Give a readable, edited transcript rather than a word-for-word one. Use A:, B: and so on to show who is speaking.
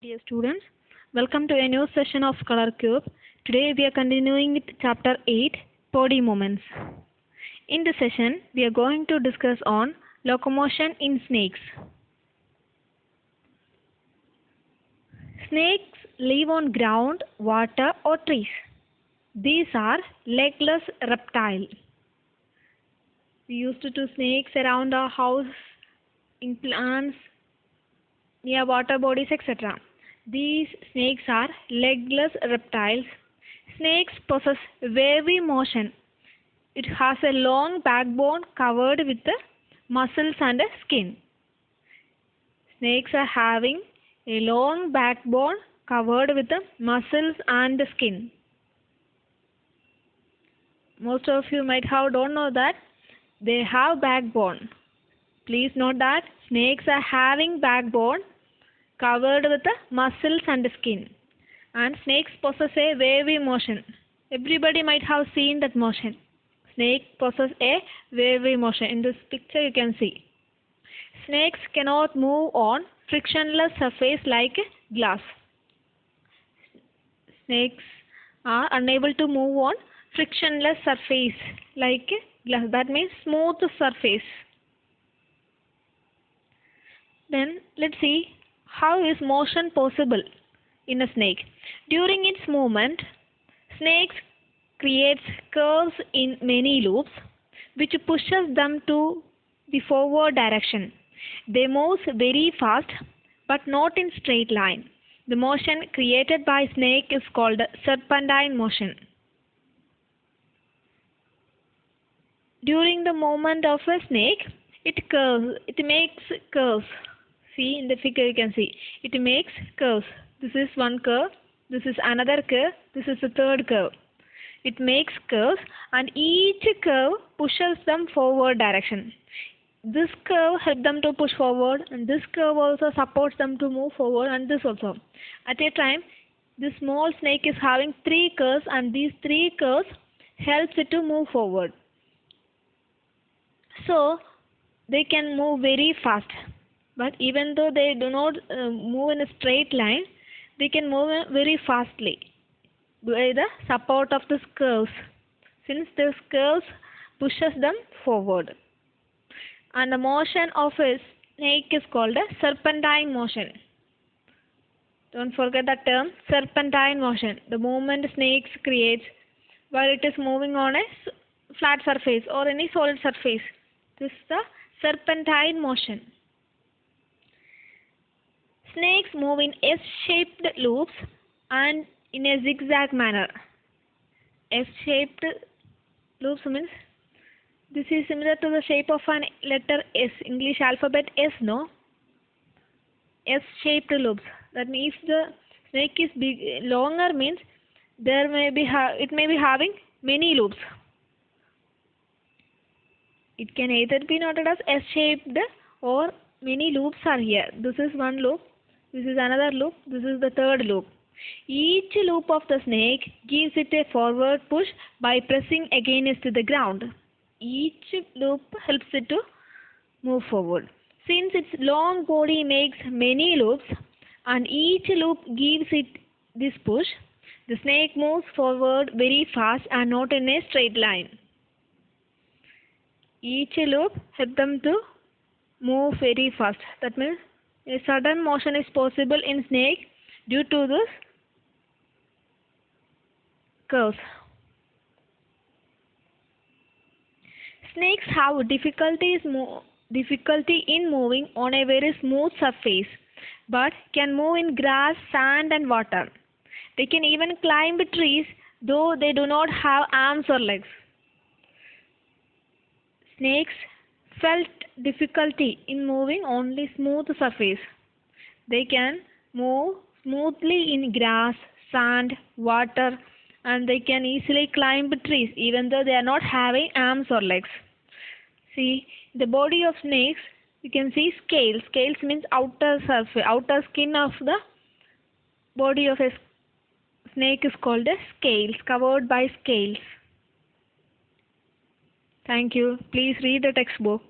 A: Dear students, welcome to a new session of Color Cube. Today we are continuing with chapter 8, Body Movements. In this session, we are going to discuss on locomotion in snakes. Snakes live on ground, water or trees. These are legless reptiles. We used to do snakes around our house, in plants, near water bodies, etc. These snakes are legless reptiles. Snakes possess wavy motion. It has a long backbone covered with muscles and skin. Snakes are having a long backbone covered with muscles and skin. Most of you might have don't know that they have backbone. Please note that snakes are having backbone covered with muscles and skin. And snakes possess a wavy motion. Everybody might have seen that motion. Snake possess a wavy motion. In this picture you can see. Snakes cannot move on frictionless surface like glass. Snakes are unable to move on frictionless surface like glass. That means smooth surface. Then let's see how is motion possible in a snake. During its movement, snakes creates curves in many loops which pushes them to the forward direction. They move very fast but not in straight line. The motion created by snake is called serpentine motion. During the movement of a snake, it makes curves. See in the figure you can see. It makes curves. This is one curve. This is another curve. This is the third curve. It makes curves and each curve pushes them forward direction. This curve helps them to push forward and this curve also supports them to move forward and this also. At a time, this small snake is having three curves and these three curves helps it to move forward. So, they can move very fast. But even though they do not move in a straight line, they can move very fastly by the support of these curves. Since these curves pushes them forward. And the motion of a snake is called a serpentine motion. Don't forget the term serpentine motion. The movement snakes creates while it is moving on a flat surface or any solid surface. This is the serpentine motion. Snakes move in S-shaped loops and in a zigzag manner. S-shaped loops means this is similar to the shape of an letter S, English alphabet S, no? S-shaped loops. That means if the snake is longer means it may be having many loops. It can either be noted as S-shaped or many loops are here. This is one loop. This is another loop. This is the third loop. Each loop of the snake gives it a forward push by pressing against the ground. Each loop helps it to move forward. Since its long body makes many loops and each loop gives it this push, the snake moves forward very fast and not in a straight line. Each loop helps them to move very fast. That means a sudden motion is possible in snake due to this curves. Snakes have difficulty in moving on a very smooth surface but can move in grass, sand and water. They can even climb trees though they do not have arms or legs. Snakes felt difficulty in moving on the smooth surface. They can move smoothly in grass, sand, water and they can easily climb trees even though they are not having arms or legs. See, the body of snakes you can see scales. Scales means outer surface, outer skin of the body of a snake is called as scales, covered by scales. Thank you. Please read the textbook.